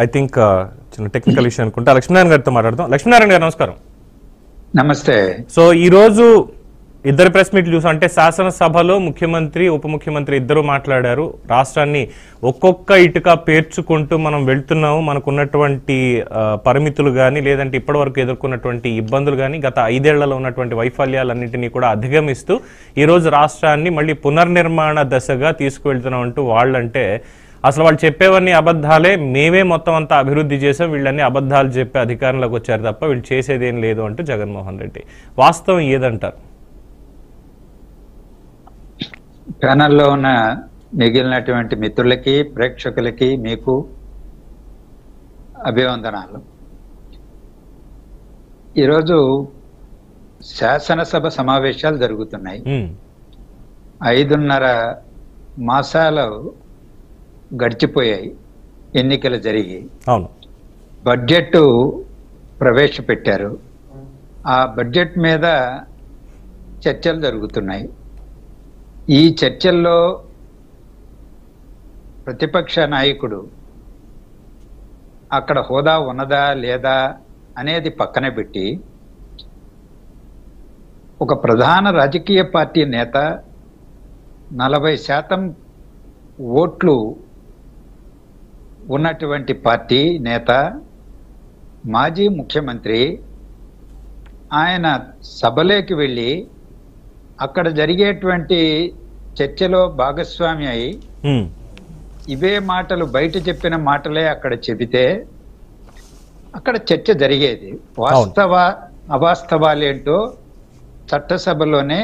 I think చిన్న technical issue అనుకుంటా. లక్ష్మీనారాయణ గారితో మాట్లాడదాం. లక్ష్మీనారాయణ గారు నమస్కారం. నమస్తే. సో ఈ రోజు ఇద్దరు ప్రెస్ మీట్లు చూసాం. అంటే శాసనసభలో ముఖ్యమంత్రి ఉప ముఖ్యమంత్రి ఇద్దరు మాట్లాడారు. రాష్ట్రాన్ని ఒక్కొక్క ఇటుక పేర్చుకుంటూ మనం వెళ్తున్నాము, మనకున్నటువంటి పరిమితులు కానీ లేదంటే ఇప్పటి వరకు ఎదుర్కొన్నటువంటి ఇబ్బందులు కానీ గత 5 ఏళ్లలో ఉన్నటువంటి వైఫల్యాలన్నింటినీ కూడా అధిగమిస్తూ ఈరోజు రాష్ట్రాన్ని మళ్ళీ పునర్నిర్మాణ దశగా తీసుకువెళ్తున్నాం అంటూ వాళ్ళంటే అసలు వాళ్ళు చెప్పేవన్నీ అబద్ధాలే, మేమే మొత్తం అంతా అభివృద్ధి చేసాం, వీళ్ళన్నీ అబద్ధాలు చెప్పి అధికారంలోకి వచ్చారు తప్ప వీళ్ళు చేసేదేం లేదు అంటూ జగన్మోహన్ రెడ్డి. వాస్తవం ఏదంటారు? ప్యానల్లో ఉన్న మిగిలినటువంటి మిత్రులకి ప్రేక్షకులకి మీకు అభివందనాలు. ఈరోజు శాసనసభ సమావేశాలు జరుగుతున్నాయి. 5.5 మాసాలు గడిచిపోయాయి, ఎన్నికలు జరిగి. అవును, బడ్జెట్ ప్రవేశపెట్టారు. ఆ బడ్జెట్ మీద చర్చలు జరుగుతున్నాయి. ఈ చర్చల్లో ప్రతిపక్ష నాయకుడు అక్కడ హోదా ఉన్నదా లేదా అనేది పక్కన పెట్టి ఒక ప్రధాన రాజకీయ పార్టీ నేత 40% ఓట్లు ఉన్నటువంటి పార్టీ నేత, మాజీ ముఖ్యమంత్రి, ఆయన సభలోకి వెళ్ళి అక్కడ జరిగేటువంటి చర్చలో భాగస్వామి అయి ఇవే మాటలు బయట చెప్పిన మాటలే అక్కడ చెబితే అక్కడ చర్చ జరిగేది. వాస్తవ అవాస్తవాలేంటో చట్టసభలోనే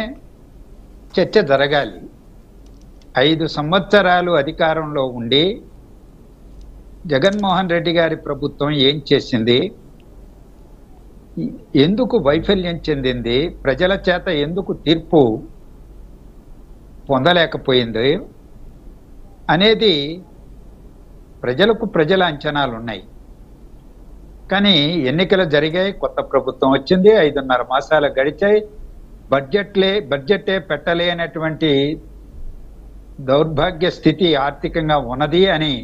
చర్చ జరగాలి. 5 సంవత్సరాలు అధికారంలో ఉండి జగన్మోహన్ రెడ్డి గారి ప్రభుత్వం ఏం చేసింది, ఎందుకు వైఫల్యం చెందింది, ప్రజల చేత ఎందుకు తీర్పు పొందలేకపోయింది అనేది ప్రజల అంచనాలు ఉన్నాయి. కానీ ఎన్నికలు జరిగాయి, కొత్త ప్రభుత్వం వచ్చింది, 5.5 మాసాలు గడిచాయి. బడ్జెటే పెట్టలేనటువంటి దౌర్భాగ్య స్థితి ఆర్థికంగా ఉన్నది అని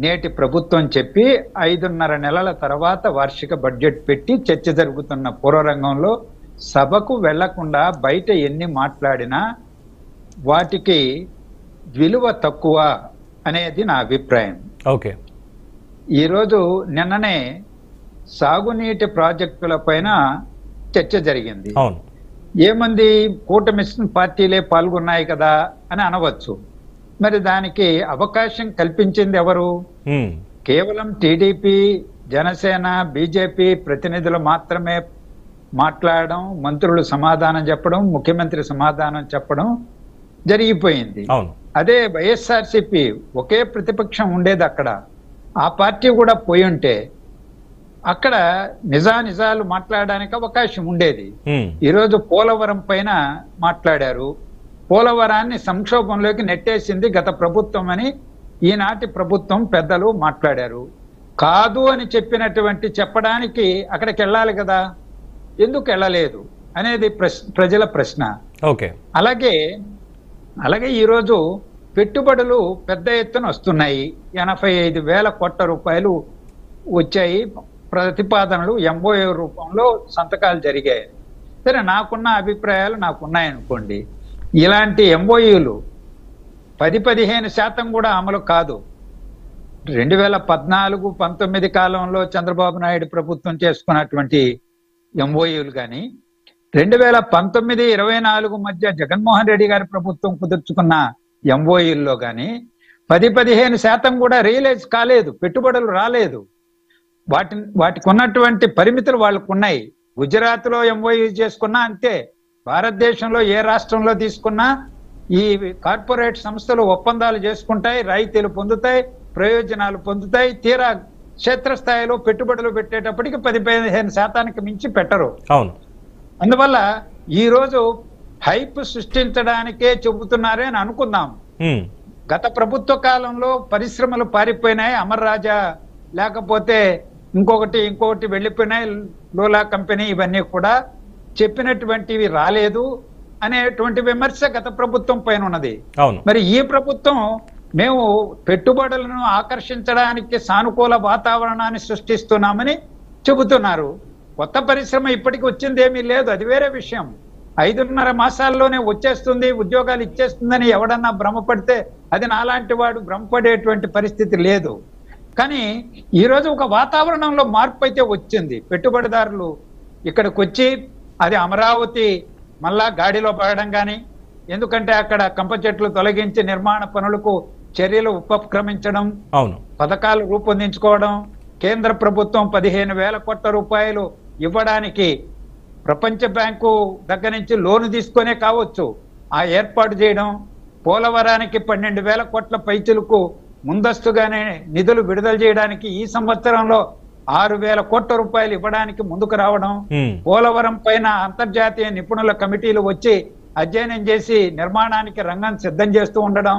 నేటి ప్రభుత్వం చెప్పి 5.5 నెలల తర్వాత వార్షిక బడ్జెట్ పెట్టి చర్చ జరుగుతున్న పూర్వరంగంలో సభకు వెళ్లకుండా బయట ఎన్ని మాట్లాడినా వాటికి విలువ తక్కువ అనేది నా అభిప్రాయం. ఓకే, ఈరోజు నిన్ననే సాగునీటి ప్రాజెక్టుల పైన చర్చ జరిగింది. అవును, ఏమంది కూటమి పార్టీలే పాల్గొన్నాయి కదా అని అనవచ్చు. మరి దానికి అవకాశం కల్పించింది ఎవరు? కేవలం టీడీపీ, జనసేన, బీజేపీ ప్రతినిధులు మాత్రమే మాట్లాడడం, మంత్రులు సమాధానం చెప్పడం, ముఖ్యమంత్రి సమాధానం చెప్పడం జరిగిపోయింది. అదే వైఎస్ఆర్సీపీ ఒకే ప్రతిపక్షం ఉండేది అక్కడ. ఆ పార్టీ కూడా పోయి ఉంటే అక్కడ నిజాలు మాట్లాడడానికి అవకాశం ఉండేది. ఈరోజు పోలవరం పైన మాట్లాడారు. పోలవరాన్ని సంక్షోభంలోకి నెట్టేసింది గత ప్రభుత్వం అని ఈనాటి ప్రభుత్వం పెద్దలు మాట్లాడారు. కాదు అని చెప్పడానికి అక్కడికి వెళ్ళాలి కదా, ఎందుకు వెళ్ళలేదు అనేది ప్రజల ప్రశ్న. ఓకే, అలాగే ఈరోజు పెట్టుబడులు పెద్ద ఎత్తున వస్తున్నాయి. 85,000 కోట్ల రూపాయలు వచ్చాయి. ప్రతిపాదనలు MOU రూపంలో సంతకాలు జరిగాయి. సరే, నాకున్న అభిప్రాయాలు నాకున్నాయనుకోండి. ఇలాంటి MOUలు 10-15% కూడా అమలు కాదు. 2014-19 కాలంలో చంద్రబాబు నాయుడు ప్రభుత్వం చేసుకున్నటువంటి MOUలు కానీ 2019-24 మధ్య జగన్మోహన్ రెడ్డి గారి ప్రభుత్వం కుదుర్చుకున్న MOUల్లో కానీ 10-15% కూడా రియలైజ్ కాలేదు, పెట్టుబడులు రాలేదు. వాటికి ఉన్నటువంటి పరిమితులు వాళ్ళకు ఉన్నాయి. గుజరాత్లో MOU చేసుకున్నా అంతే, భారతదేశంలో ఏ రాష్ట్రంలో తీసుకున్నా ఈ కార్పొరేట్ సంస్థలు ఒప్పందాలు చేసుకుంటాయి, రాయితీలు పొందుతాయి, ప్రయోజనాలు పొందుతాయి. తీరా క్షేత్రస్థాయిలో పెట్టుబడులు పెట్టేటప్పటికి 10-15% మించి పెట్టరు. అవును, అందువల్ల ఈ రోజు హైప్ సృష్టించడానికే చెబుతున్నారే అని అనుకుందాం. గత ప్రభుత్వ కాలంలో పరిశ్రమలు పారిపోయినాయి, అమర్ రాజా లేకపోతే ఇంకొకటి వెళ్ళిపోయినాయి, లోలా కంపెనీ, ఇవన్నీ కూడా చెప్పినటువంటివి రాలేదు అనేటువంటి విమర్శ గత ప్రభుత్వం పైన ఉన్నది. మరి ఈ ప్రభుత్వం మేము పెట్టుబడులను ఆకర్షించడానికి సానుకూల వాతావరణాన్ని సృష్టిస్తున్నామని చెబుతున్నారు. కొత్త పరిశ్రమ ఇప్పటికి వచ్చింది ఏమీ లేదు, అది వేరే విషయం. 5.5 మాసాల్లోనే వచ్చేస్తుంది, ఉద్యోగాలు ఇచ్చేస్తుందని ఎవడన్నా భ్రమపడితే అది నాలాంటి వాడు భ్రమపడేటువంటి పరిస్థితి లేదు. కానీ ఈరోజు ఒక వాతావరణంలో మార్పు అయితే వచ్చింది. పెట్టుబడిదారులు ఇక్కడికి వచ్చి అది అమరావతి మళ్ళా గాడిలో పడడం కానీ, ఎందుకంటే అక్కడ కంప చెట్లు తొలగించి నిర్మాణ పనులకు చర్యలు ఉపక్రమించడం, అవును, పథకాలు రూపొందించుకోవడం, కేంద్ర ప్రభుత్వం 15,000 కోట్ల రూపాయలు ఇవ్వడానికి ప్రపంచ బ్యాంకు దగ్గర నుంచి లోను తీసుకొనే కావచ్చు ఆ ఏర్పాటు చేయడం, పోలవరానికి 12,000 కోట్ల పైచులకు ముందస్తుగానే నిధులు విడుదల చేయడానికి ఈ సంవత్సరంలో 6,000 కోట్ల రూపాయలు ఇవ్వడానికి ముందుకు రావడం, పోలవరం పైన అంతర్జాతీయ నిపుణుల కమిటీలు వచ్చి అధ్యయనం చేసి నిర్మాణానికి రంగం సిద్ధం చేస్తూ ఉండడం,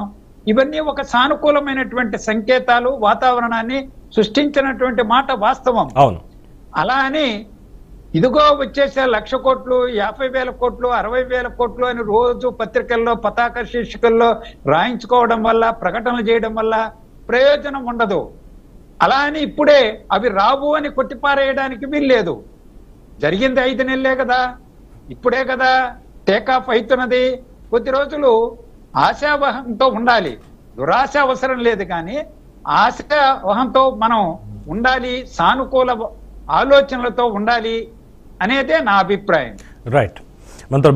ఇవన్నీ ఒక సానుకూలమైనటువంటి సంకేతాలు, వాతావరణాన్ని సృష్టించినటువంటి మాట వాస్తవం. అవును. అలా అని ఇదిగో వచ్చేసే 1,00,000 కోట్లు, 50,000 కోట్లు, 60,000 కోట్లు అని రోజు పత్రికల్లో పతాక శీర్షికల్లో రాయించుకోవడం వల్ల, ప్రకటనలు చేయడం వల్ల ప్రయోజనం ఉండదు. అలా అని ఇప్పుడే అవి రావు అని కొట్టిపారేయడానికి వీల్లేదు. జరిగింది 5 నెలలే కదా, ఇప్పుడే కదా టేకాఫ్ అవుతున్నది. కొద్ది రోజులు ఆశావహంతో ఉండాలి, దురాశ అవసరం లేదు. కానీ ఆశావహంతో మనం ఉండాలి, సానుకూల ఆలోచనలతో ఉండాలి అనేదే నా అభిప్రాయం. రైట్. మనతో